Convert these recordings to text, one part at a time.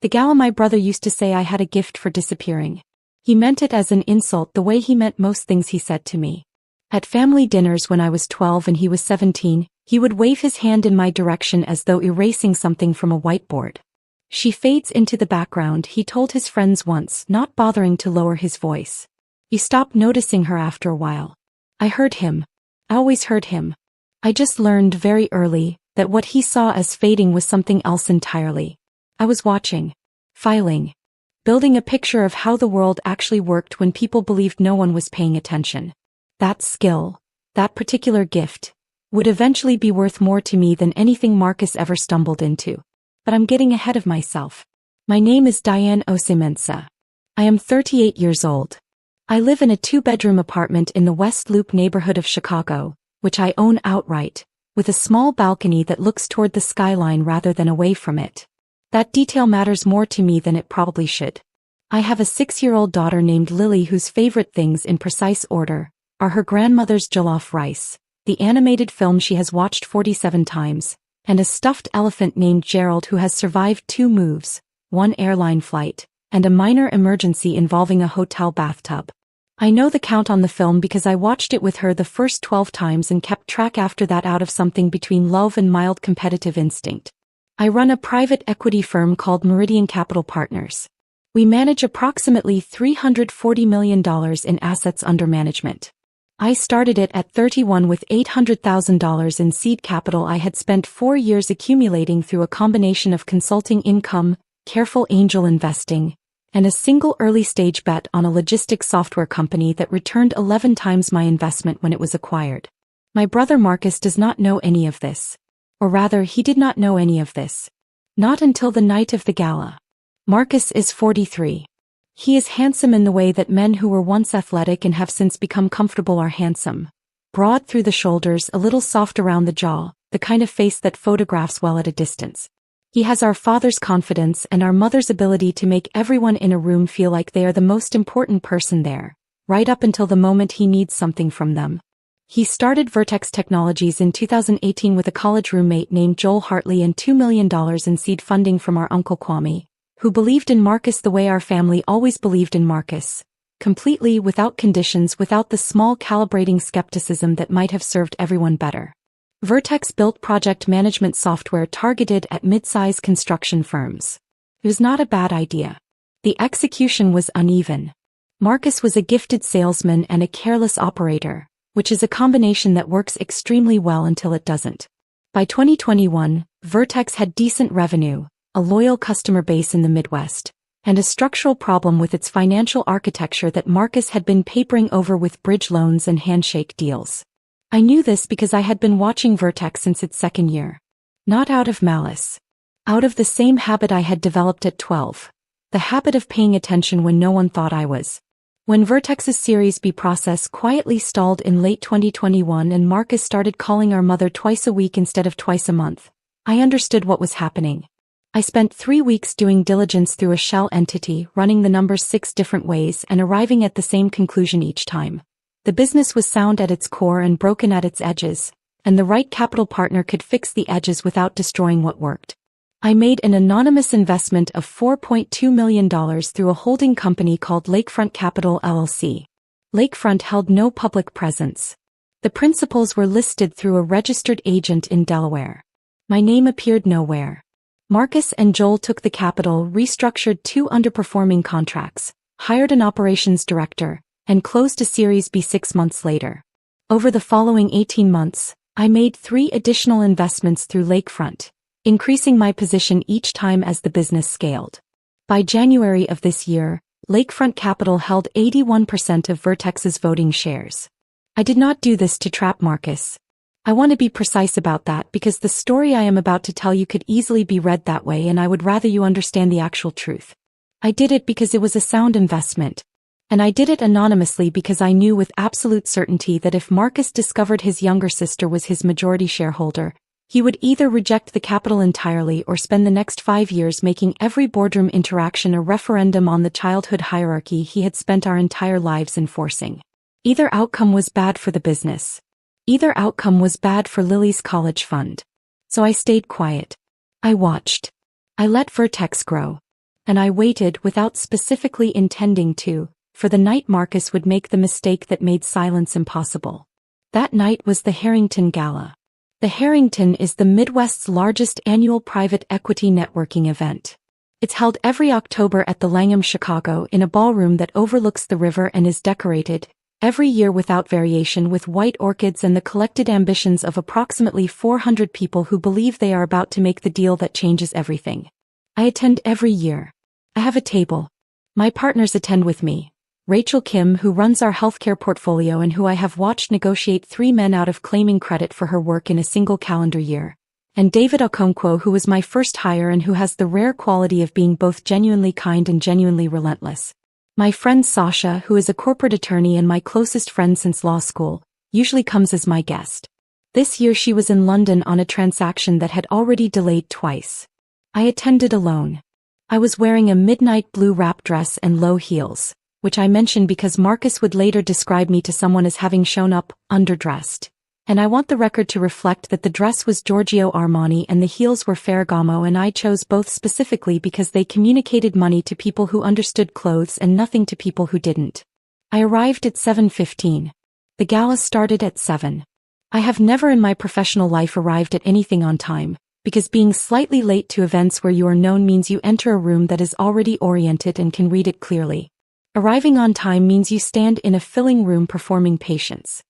The Gala my brother used to say I had a gift for disappearing. He meant it as an insult the way he meant most things he said to me. At family dinners when I was 12 and he was 17, he would wave his hand in my direction as though erasing something from a whiteboard. She fades into the background, he told his friends once, not bothering to lower his voice. You stopped noticing her after a while. I heard him. I always heard him. I just learned very early that what he saw as fading was something else entirely. I was watching, filing, building a picture of how the world actually worked when people believed no one was paying attention. That skill, that particular gift, would eventually be worth more to me than anything Marcus ever stumbled into. But I'm getting ahead of myself. My name is Diane Osei-Mensah. I am 38 years old. I live in a 2-bedroom apartment in the West Loop neighborhood of Chicago, which I own outright, with a small balcony that looks toward the skyline rather than away from it. That detail matters more to me than it probably should. I have a 6-year-old daughter named Lily whose favorite things in precise order are her grandmother's jollof rice, the animated film she has watched 47 times, and a stuffed elephant named Gerald who has survived 2 moves, 1 airline flight, and a minor emergency involving a hotel bathtub. I know the count on the film because I watched it with her the first 12 times and kept track after that out of something between love and mild competitive instinct. I run a private equity firm called Meridian Capital Partners. We manage approximately $340 million in assets under management. I started it at 31 with $800,000 in seed capital I had spent 4 years accumulating through a combination of consulting income, careful angel investing, and a single early-stage bet on a logistics software company that returned 11 times my investment when it was acquired. My brother Marcus does not know any of this. Or rather, he did not know any of this. Not until the night of the gala. Marcus is 43. He is handsome in the way that men who were once athletic and have since become comfortable are handsome. Broad through the shoulders, a little soft around the jaw, the kind of face that photographs well at a distance. He has our father's confidence and our mother's ability to make everyone in a room feel like they are the most important person there, right up until the moment he needs something from them. He started Vertex Technologies in 2018 with a college roommate named Joel Hartley and $2 million in seed funding from our uncle Kwame, who believed in Marcus the way our family always believed in Marcus, completely, without conditions, without the small calibrating skepticism that might have served everyone better. Vertex built project management software targeted at mid-size construction firms. It was not a bad idea. The execution was uneven. Marcus was a gifted salesman and a careless operator, which is a combination that works extremely well until it doesn't. By 2021, Vertex had decent revenue, a loyal customer base in the Midwest, and a structural problem with its financial architecture that Marcus had been papering over with bridge loans and handshake deals. I knew this because I had been watching Vertex since its 2nd year. Not out of malice. Out of the same habit I had developed at 12. The habit of paying attention when no one thought I was. When Vertex's Series B process quietly stalled in late 2021 and Marcus started calling our mother twice a week instead of twice a month, I understood what was happening. I spent 3 weeks doing diligence through a shell entity, running the numbers 6 different ways and arriving at the same conclusion each time. The business was sound at its core and broken at its edges, and the right capital partner could fix the edges without destroying what worked. I made an anonymous investment of $4.2 million through a holding company called Lakefront Capital LLC. Lakefront held no public presence. The principals were listed through a registered agent in Delaware. My name appeared nowhere. Marcus and Joel took the capital, restructured 2 underperforming contracts, hired an operations director, and closed a Series B 6 months later. Over the following 18 months, I made 3 additional investments through Lakefront, increasing my position each time as the business scaled. By January of this year, Lakefront Capital held 81% of Vertex's voting shares. I did not do this to trap Marcus. I want to be precise about that because the story I am about to tell you could easily be read that way, and I would rather you understand the actual truth. I did it because it was a sound investment. And I did it anonymously because I knew with absolute certainty that if Marcus discovered his younger sister was his majority shareholder, he would either reject the capital entirely or spend the next 5 years making every boardroom interaction a referendum on the childhood hierarchy he had spent our entire lives enforcing. Either outcome was bad for the business. Either outcome was bad for Lily's college fund. So I stayed quiet. I watched. I let Vertex grow. And I waited without specifically intending to, for the night Marcus would make the mistake that made silence impossible. That night was the Harrington Gala. The Harrington is the Midwest's largest annual private equity networking event. It's held every October at the Langham, Chicago, in a ballroom that overlooks the river and is decorated, every year without variation, with white orchids and the collected ambitions of approximately 400 people who believe they are about to make the deal that changes everything. I attend every year. I have a table. My partners attend with me. Rachel Kim, who runs our healthcare portfolio and who I have watched negotiate 3 men out of claiming credit for her work in a single calendar year. And David Okonkwo, who was my first hire and who has the rare quality of being both genuinely kind and genuinely relentless. My friend Sasha, who is a corporate attorney and my closest friend since law school, usually comes as my guest. This year she was in London on a transaction that had already delayed twice. I attended alone. I was wearing a midnight blue wrap dress and low heels, which I mention because Marcus would later describe me to someone as having shown up underdressed. And I want the record to reflect that the dress was Giorgio Armani and the heels were Ferragamo, and I chose both specifically because they communicated money to people who understood clothes and nothing to people who didn't. I arrived at 7:15. The gala started at 7. I have never in my professional life arrived at anything on time, because being slightly late to events where you are known means you enter a room that is already oriented and can read it clearly. Arriving on time means you stand in a filling room performing patience.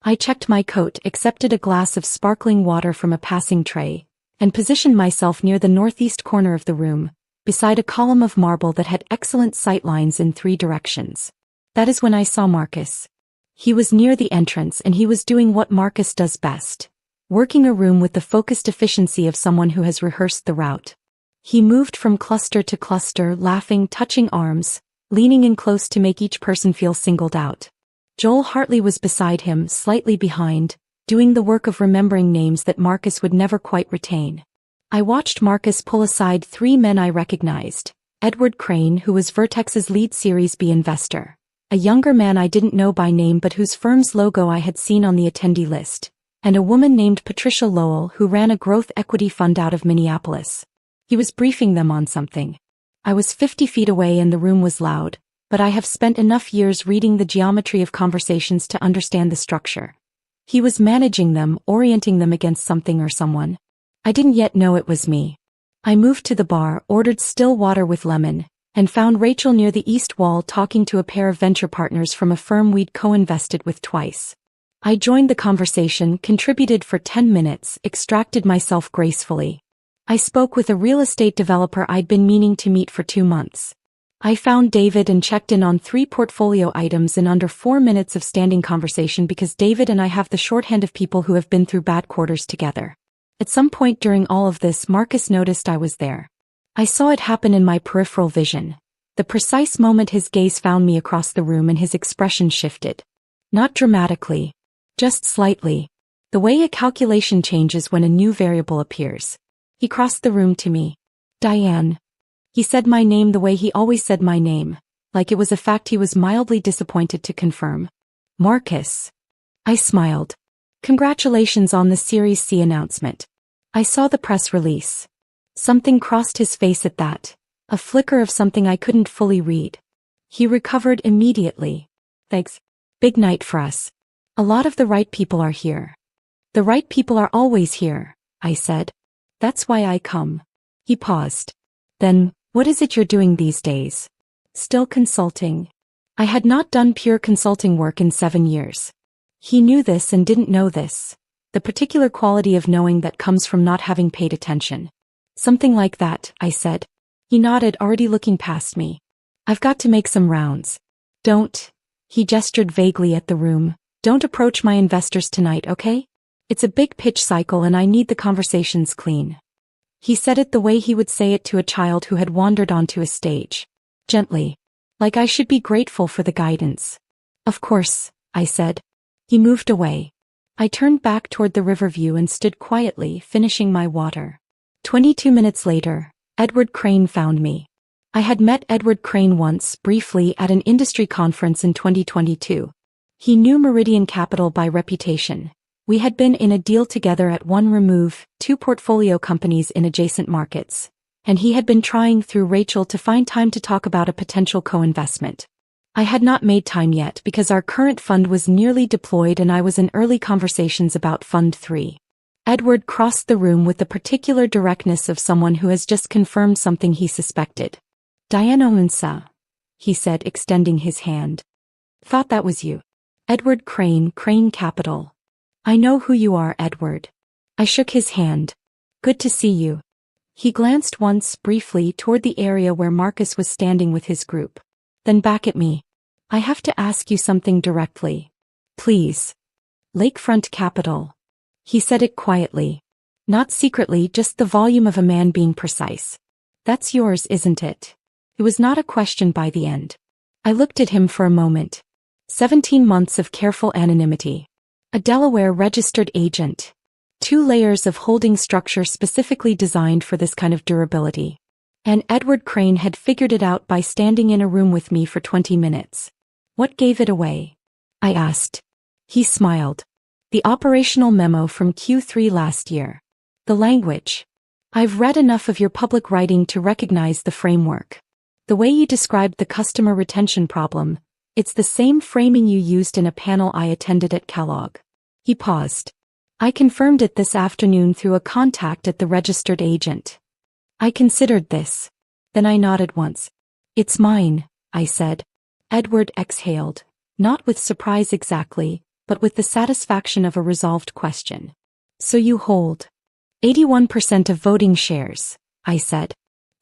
I checked my coat, accepted a glass of sparkling water from a passing tray, and positioned myself near the northeast corner of the room, beside a column of marble that had excellent sight lines in 3 directions. That is when I saw Marcus. He was near the entrance and he was doing what Marcus does best, working a room with the focused efficiency of someone who has rehearsed the route. He moved from cluster to cluster, laughing, touching arms, leaning in close to make each person feel singled out. Joel Hartley was beside him, slightly behind, doing the work of remembering names that Marcus would never quite retain. I watched Marcus pull aside 3 men I recognized: Edward Crane, who was Vertex's lead Series B investor, a younger man I didn't know by name but whose firm's logo I had seen on the attendee list, and a woman named Patricia Lowell who ran a growth equity fund out of Minneapolis. He was briefing them on something. I was 50 feet away and the room was loud, but I have spent enough years reading the geometry of conversations to understand the structure. He was managing them, orienting them against something or someone. I didn't yet know it was me. I moved to the bar, ordered still water with lemon, and found Rachel near the east wall talking to a pair of venture partners from a firm we'd co-invested with twice. I joined the conversation, contributed for 10 minutes, extracted myself gracefully. I spoke with a real estate developer I'd been meaning to meet for 2 months. I found David and checked in on 3 portfolio items in under 4 minutes of standing conversation because David and I have the shorthand of people who have been through bad quarters together. At some point during all of this, Marcus noticed I was there. I saw it happen in my peripheral vision. The precise moment his gaze found me across the room and his expression shifted. Not dramatically. Just slightly. The way a calculation changes when a new variable appears. He crossed the room to me. Diane. He said my name the way he always said my name, like it was a fact he was mildly disappointed to confirm. Marcus. I smiled. Congratulations on the Series C announcement. I saw the press release. Something crossed his face at that, a flicker of something I couldn't fully read. He recovered immediately. Thanks. Big night for us. A lot of the right people are here. The right people are always here, I said. That's why I come. He paused. Then, what is it you're doing these days? Still consulting. I had not done pure consulting work in 7 years. He knew this and didn't know this. The particular quality of knowing that comes from not having paid attention. Something like that, I said. He nodded, already looking past me. I've got to make some rounds. Don't. He gestured vaguely at the room. Don't approach my investors tonight, okay? It's a big pitch cycle and I need the conversations clean. He said it the way he would say it to a child who had wandered onto a stage. Gently. Like I should be grateful for the guidance. Of course, I said. He moved away. I turned back toward the riverview and stood quietly, finishing my water. 22 minutes later, Edward Crane found me. I had met Edward Crane once, briefly, at an industry conference in 2022. He knew Meridian Capital by reputation. We had been in a deal together at One Remove, 2 portfolio companies in adjacent markets. and he had been trying through Rachel to find time to talk about a potential co-investment. I had not made time yet because our current fund was nearly deployed and I was in early conversations about Fund 3. Edward crossed the room with the particular directness of someone who has just confirmed something he suspected. Diane Osei-Mensah, he said, extending his hand. Thought that was you. Edward Crane Capital. I know who you are, Edward. I shook his hand. Good to see you. He glanced once briefly toward the area where Marcus was standing with his group. Then back at me. I have to ask you something directly. Please. Lakefront Capital. He said it quietly. Not secretly, just the volume of a man being precise. That's yours, isn't it? It was not a question by the end. I looked at him for a moment. 17 months of careful anonymity. A Delaware registered agent. 2 layers of holding structure specifically designed for this kind of durability. And Edward Crane had figured it out by standing in a room with me for 20 minutes. What gave it away? I asked. He smiled. The operational memo from Q3 last year. The language. I've read enough of your public writing to recognize the framework. The way you described the customer retention problem, it's the same framing you used in a panel I attended at Kellogg. He paused. I confirmed it this afternoon through a contact at the registered agent. I considered this. Then I nodded once. It's mine, I said. Edward exhaled, not with surprise exactly, but with the satisfaction of a resolved question. So you hold 81% of voting shares, I said.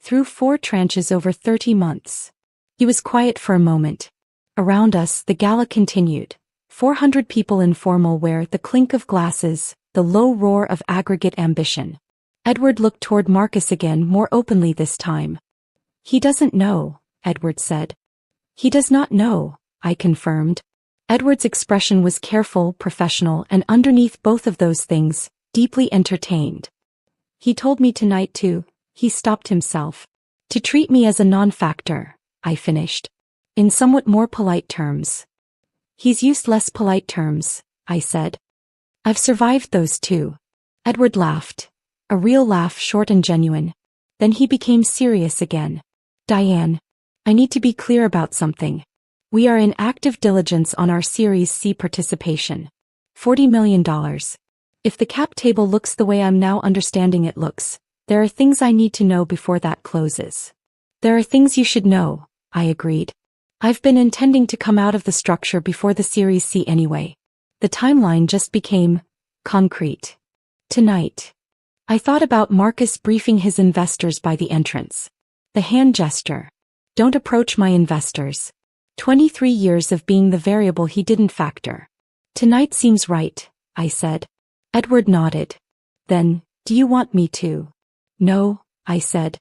Through 4 tranches over 30 months. He was quiet for a moment. Around us, the gala continued. 400 people in formal wear, the clink of glasses, the low roar of aggregate ambition. Edward looked toward Marcus again, more openly this time. He doesn't know, Edward said. He does not know, I confirmed. Edward's expression was careful, professional, and underneath both of those things, deeply entertained. He told me tonight to, he stopped himself, to treat me as a non-factor, I finished. In somewhat more polite terms. He's used less polite terms, I said. I've survived those too. Edward laughed. A real laugh, short and genuine. Then he became serious again. Diane, I need to be clear about something. We are in active diligence on our Series C participation. $40 million. If the cap table looks the way I'm now understanding it looks, there are things I need to know before that closes. There are things you should know, I agreed. I've been intending to come out of the structure before the Series C anyway. The timeline just became concrete. Tonight. I thought about Marcus briefing his investors by the entrance. The hand gesture. Don't approach my investors. 23 years of being the variable he didn't factor. Tonight seems right, I said. Edward nodded. Then, do you want me to? No, I said.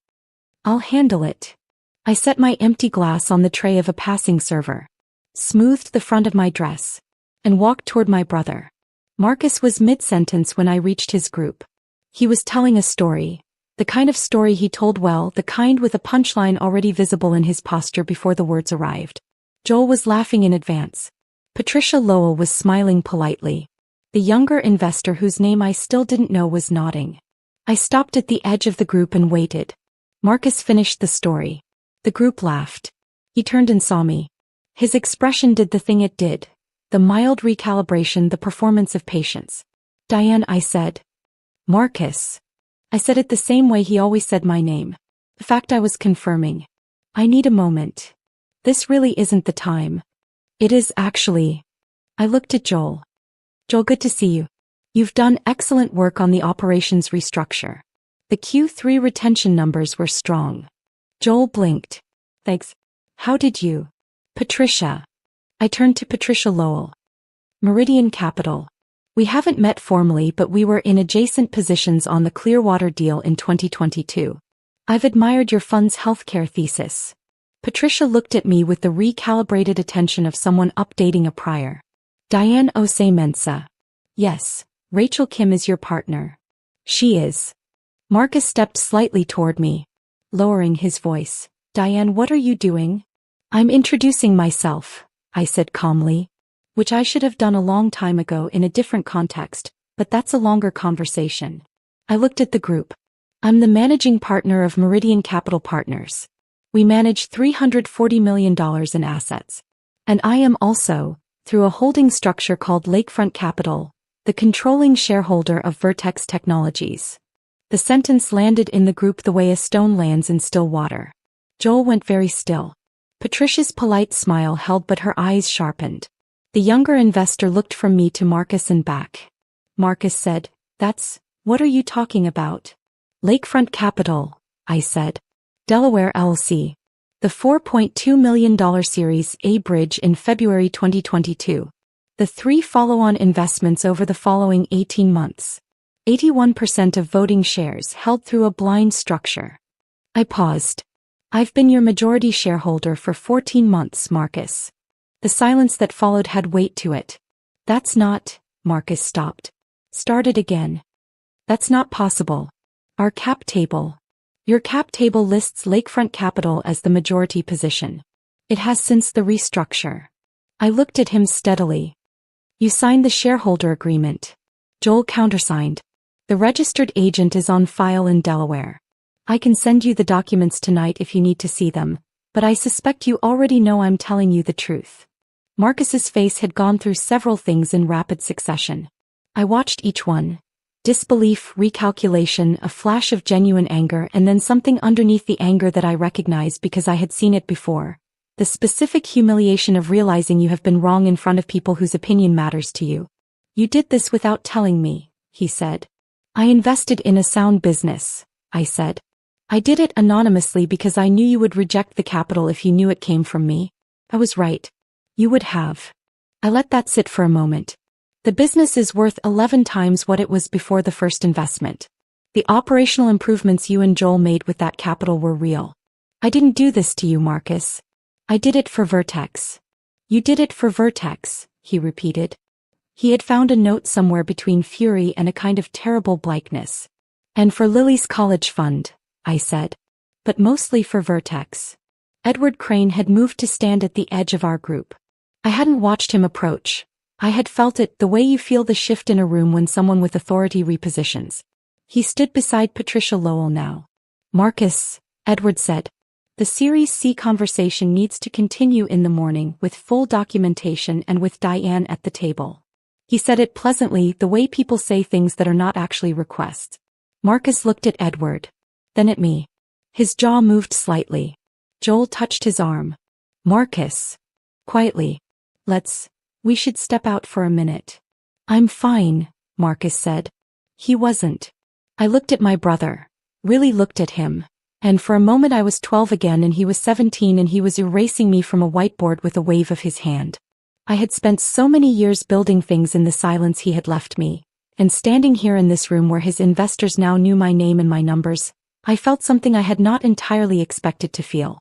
I'll handle it. I set my empty glass on the tray of a passing server, smoothed the front of my dress, and walked toward my brother. Marcus was mid-sentence when I reached his group. He was telling a story, the kind of story he told well, the kind with a punchline already visible in his posture before the words arrived. Joel was laughing in advance. Patricia Lowell was smiling politely. The younger investor whose name I still didn't know was nodding. I stopped at the edge of the group and waited. Marcus finished the story. The group laughed. He turned and saw me. His expression did the thing it did. The mild recalibration, the performance of patience. Diane, I said. Marcus. I said it the same way he always said my name. The fact I was confirming. I need a moment. This really isn't the time. It is actually. I looked at Joel. Joel, good to see you. You've done excellent work on the operations restructure. The Q3 retention numbers were strong. Joel blinked. Thanks. How did you? Patricia. I turned to Patricia Lowell. Meridian Capital. We haven't met formally, but we were in adjacent positions on the Clearwater deal in 2022. I've admired your fund's healthcare thesis. Patricia looked at me with the recalibrated attention of someone updating a prior. Diane Osei-Mensah. Yes, Rachel Kim is your partner. She is. Marcus stepped slightly toward me, lowering his voice. Diane, what are you doing? I'm introducing myself, I said calmly, which I should have done a long time ago in a different context, but that's a longer conversation. I looked at the group. I'm the managing partner of Meridian Capital Partners. We manage $340 million in assets. And I am also, through a holding structure called Lakefront Capital, the controlling shareholder of Vertex Technologies. The sentence landed in the group the way a stone lands in still water. Joel went very still. Patricia's polite smile held, but her eyes sharpened. The younger investor looked from me to Marcus and back. Marcus said, What are you talking about? Lakefront Capital, I said. Delaware LLC. The $4.2 million Series A bridge in February 2022. The 3 follow-on investments over the following 18 months. 81% of voting shares held through a blind structure. I paused. I've been your majority shareholder for 14 months, Marcus. The silence that followed had weight to it. That's not, Marcus stopped. Started again. That's not possible. Our cap table. Your cap table lists Lakefront Capital as the majority position. It has since the restructure. I looked at him steadily. You signed the shareholder agreement. Joel countersigned. The registered agent is on file in Delaware. I can send you the documents tonight if you need to see them, but I suspect you already know I'm telling you the truth. Marcus's face had gone through several things in rapid succession. I watched each one. Disbelief, recalculation, a flash of genuine anger, and then something underneath the anger that I recognized because I had seen it before. The specific humiliation of realizing you have been wrong in front of people whose opinion matters to you. You did this without telling me, he said. I invested in a sound business, I said. I did it anonymously because I knew you would reject the capital if you knew it came from me. I was right. You would have. I let that sit for a moment. The business is worth 11 times what it was before the first investment. The operational improvements you and Joel made with that capital were real. I didn't do this to you, Marcus. I did it for Vertex. You did it for Vertex, he repeated. He had found a note somewhere between fury and a kind of terrible blankness. And for Lily's college fund, I said. But mostly for Vertex. Edward Crane had moved to stand at the edge of our group. I hadn't watched him approach. I had felt it, the way you feel the shift in a room when someone with authority repositions. He stood beside Patricia Lowell now. Marcus, Edward said. The Series C conversation needs to continue in the morning with full documentation and with Diane at the table. He said it pleasantly, the way people say things that are not actually requests. Marcus looked at Edward. Then at me. His jaw moved slightly. Joel touched his arm. Marcus. Quietly. We should step out for a minute. I'm fine, Marcus said. He wasn't. I looked at my brother. Really looked at him. And for a moment I was 12 again and he was 17 and he was erasing me from a whiteboard with a wave of his hand. I had spent so many years building things in the silence he had left me. And standing here in this room where his investors now knew my name and my numbers, I felt something I had not entirely expected to feel.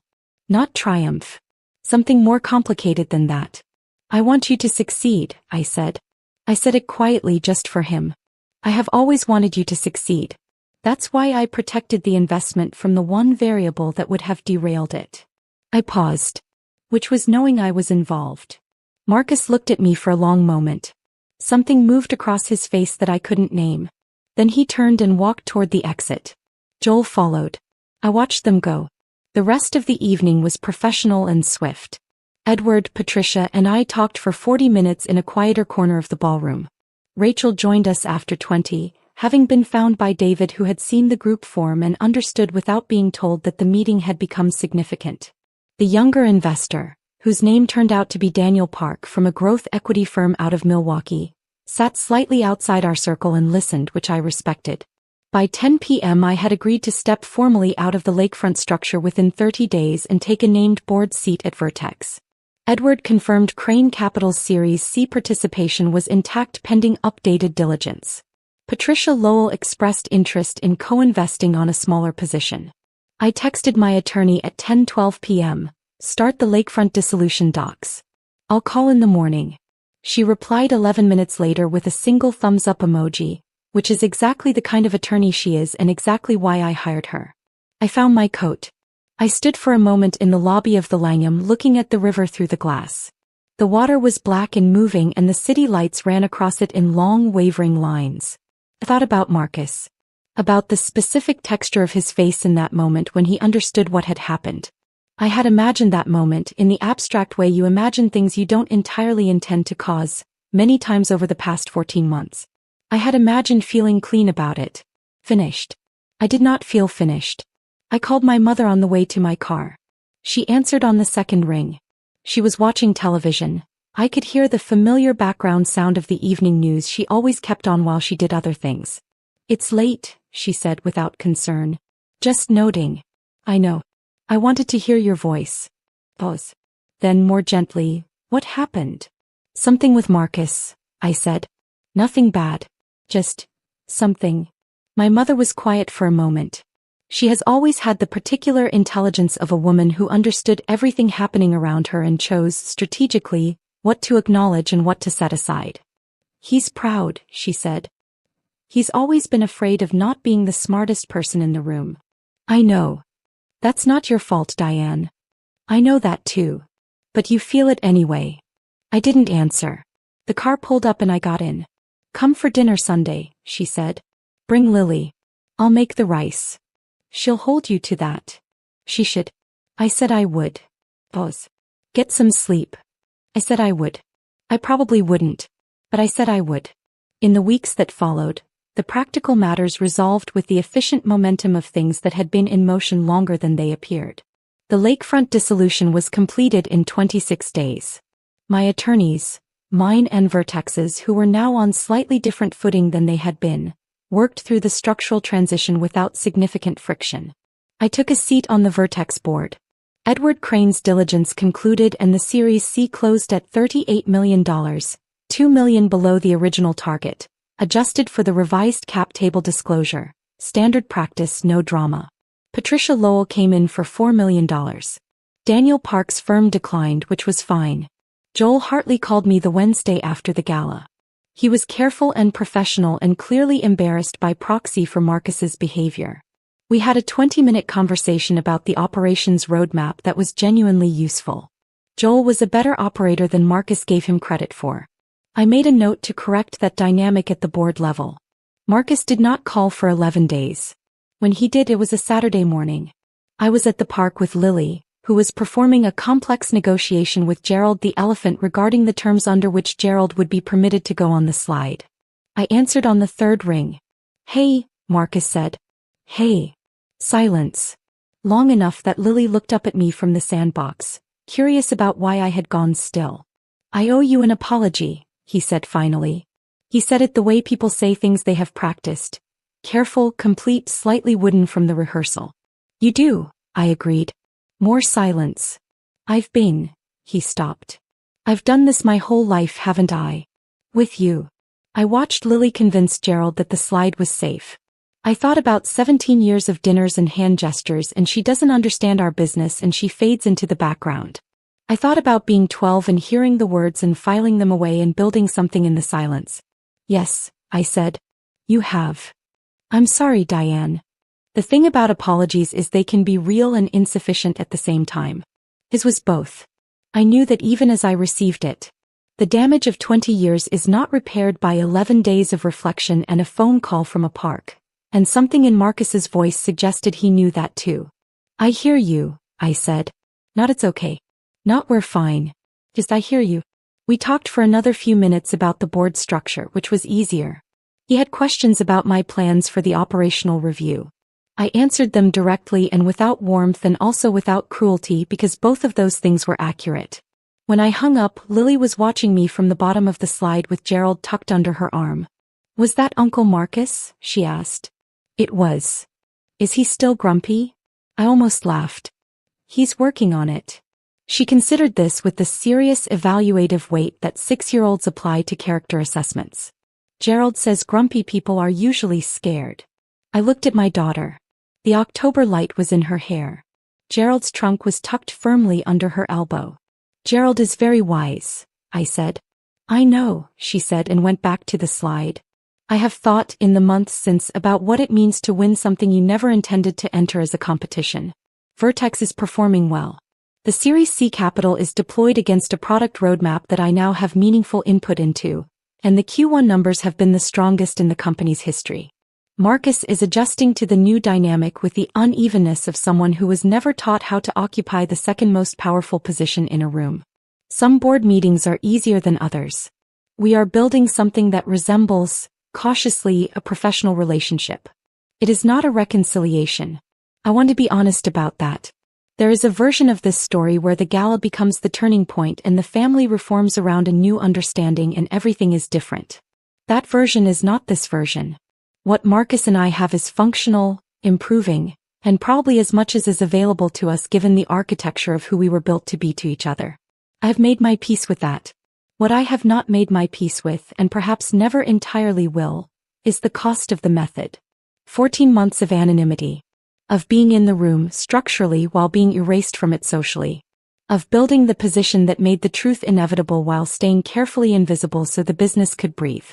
Not triumph. Something more complicated than that. I want you to succeed, I said. I said it quietly just for him. I have always wanted you to succeed. That's why I protected the investment from the one variable that would have derailed it. I paused. Which was knowing I was involved. Marcus looked at me for a long moment. Something moved across his face that I couldn't name. Then he turned and walked toward the exit. Joel followed. I watched them go. The rest of the evening was professional and swift. Edward, Patricia, and I talked for 40 minutes in a quieter corner of the ballroom. Rachel joined us after 20, having been found by David, who had seen the group form and understood without being told that the meeting had become significant. The younger investor, whose name turned out to be Daniel Park from a growth equity firm out of Milwaukee, sat slightly outside our circle and listened, which I respected. By 10 p.m. I had agreed to step formally out of the lakefront structure within 30 days and take a named board seat at Vertex. Edward confirmed Crane Capital's Series C participation was intact pending updated diligence. Patricia Lowell expressed interest in co-investing on a smaller position. I texted my attorney at 10:12 p.m., start the lakefront dissolution docs. I'll call in the morning. She replied 11 minutes later with a single thumbs-up emoji, which is exactly the kind of attorney she is and exactly why I hired her. I found my coat. I stood for a moment in the lobby of the Langham looking at the river through the glass. The water was black and moving and the city lights ran across it in long wavering lines. I thought about Marcus. about the specific texture of his face in that moment when he understood what had happened. I had imagined that moment in the abstract way you imagine things you don't entirely intend to cause, many times over the past 14 months. I had imagined feeling clean about it. Finished. I did not feel finished. I called my mother on the way to my car. She answered on the second ring. She was watching television. I could hear the familiar background sound of the evening news she always kept on while she did other things. "It's late," she said without concern. "Just noting." "I know. I wanted to hear your voice." Pause. Then more gently, "What happened?" "Something with Marcus," I said. "Nothing bad. Just something." My mother was quiet for a moment. She has always had the particular intelligence of a woman who understood everything happening around her and chose, strategically, what to acknowledge and what to set aside. "He's proud," she said. "He's always been afraid of not being the smartest person in the room." "I know. That's not your fault, Diane. I know that too. But you feel it anyway." I didn't answer. The car pulled up and I got in. "Come for dinner Sunday," she said. "Bring Lily. I'll make the rice. She'll hold you to that." "She should." I said I would. Pause. "Get some sleep." I said I would. I probably wouldn't, but I said I would. In the weeks that followed, the practical matters resolved with the efficient momentum of things that had been in motion longer than they appeared. The lakefront dissolution was completed in 26 days. My attorneys, mine and Vertex's, who were now on slightly different footing than they had been, worked through the structural transition without significant friction. I took a seat on the Vertex board. Edward Crane's diligence concluded and the Series C closed at $38 million, $2 million below the original target, adjusted for the revised cap table disclosure. Standard practice, no drama. Patricia Lowell came in for $4 million. Daniel Park's firm declined, which was fine. Joel Hartley called me the Wednesday after the gala. He was careful and professional and clearly embarrassed by proxy for Marcus's behavior. We had a 20-minute conversation about the operations roadmap that was genuinely useful. Joel was a better operator than Marcus gave him credit for. I made a note to correct that dynamic at the board level. Marcus did not call for 11 days. When he did, it was a Saturday morning. I was at the park with Lily, who was performing a complex negotiation with Gerald the elephant regarding the terms under which Gerald would be permitted to go on the slide. I answered on the third ring. "Hey," Marcus said. "Hey." Silence. Long enough that Lily looked up at me from the sandbox, curious about why I had gone still. "I owe you an apology," he said finally. He said it the way people say things they have practiced. Careful, complete, slightly wooden from the rehearsal. "You do," I agreed. More silence. "I've been," he stopped. "I've done this my whole life, haven't I? With you." I watched Lily convince Gerald that the slide was safe. I thought about 17 years of dinners and hand gestures, and she doesn't understand our business and she fades into the background. I thought about being 12 and hearing the words and filing them away and building something in the silence. "Yes," I said. "You have." "I'm sorry, Diane." The thing about apologies is they can be real and insufficient at the same time. His was both. I knew that even as I received it. The damage of 20 years is not repaired by 11 days of reflection and a phone call from a park. And something in Marcus's voice suggested he knew that too. "I hear you," I said. "Not it's okay. Not we're fine. Just I hear you." We talked for another few minutes about the board structure, which was easier. He had questions about my plans for the operational review. I answered them directly and without warmth and also without cruelty because both of those things were accurate. When I hung up, Lily was watching me from the bottom of the slide with Gerald tucked under her arm. "Was that Uncle Marcus?" she asked. "It was." "Is he still grumpy?" I almost laughed. "He's working on it." She considered this with the serious evaluative weight that 6-year-olds apply to character assessments. "Gerald says grumpy people are usually scared." I looked at my daughter. The October light was in her hair. Gerald's trunk was tucked firmly under her elbow. "Gerald is very wise," I said. "I know," she said and went back to the slide. "I have thought in the months since about what it means to win something you never intended to enter as a competition. Vertex is performing well. The Series C capital is deployed against a product roadmap that I now have meaningful input into, and the Q1 numbers have been the strongest in the company's history. Marcus is adjusting to the new dynamic with the unevenness of someone who was never taught how to occupy the second most powerful position in a room. Some board meetings are easier than others. We are building something that resembles, cautiously, a professional relationship. It is not a reconciliation. I want to be honest about that. There is a version of this story where the gala becomes the turning point and the family reforms around a new understanding and everything is different. That version is not this version. What Marcus and I have is functional, improving, and probably as much as is available to us given the architecture of who we were built to be to each other. I have made my peace with that. What I have not made my peace with, and perhaps never entirely will, is the cost of the method. 14 months of anonymity. Of being in the room structurally while being erased from it socially. Of building the position that made the truth inevitable while staying carefully invisible so the business could breathe.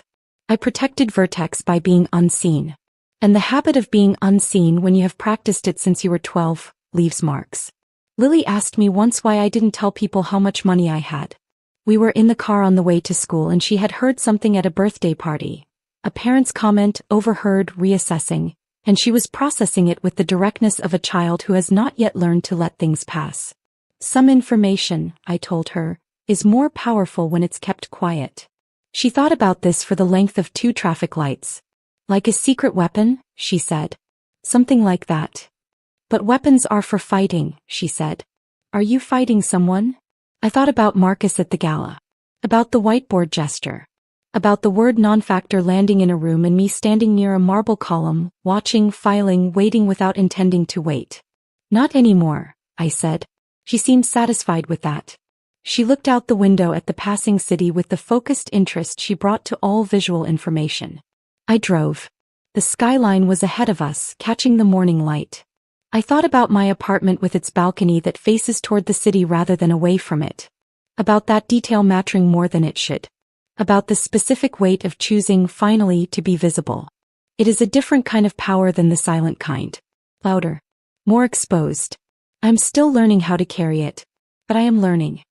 I protected Vertex by being unseen. And the habit of being unseen when you have practiced it since you were 12, leaves marks. Lily asked me once why I didn't tell people how much money I had. We were in the car on the way to school and she had heard something at a birthday party. A parent's comment, overheard, reassessing, and she was processing it with the directness of a child who has not yet learned to let things pass. Some information, I told her, is more powerful when it's kept quiet. She thought about this for the length of 2 traffic lights. Like a secret weapon, she said. Something like that. But weapons are for fighting, she said. Are you fighting someone? I thought about Marcus at the gala. About the whiteboard gesture. About the word non-factor landing in a room and me standing near a marble column, watching, filing, waiting without intending to wait. Not anymore, I said. She seemed satisfied with that. She looked out the window at the passing city with the focused interest she brought to all visual information. I drove. The skyline was ahead of us, catching the morning light. I thought about my apartment with its balcony that faces toward the city rather than away from it. About that detail mattering more than it should. About the specific weight of choosing, finally, to be visible. It is a different kind of power than the silent kind. Louder. More exposed. I'm still learning how to carry it. But I am learning.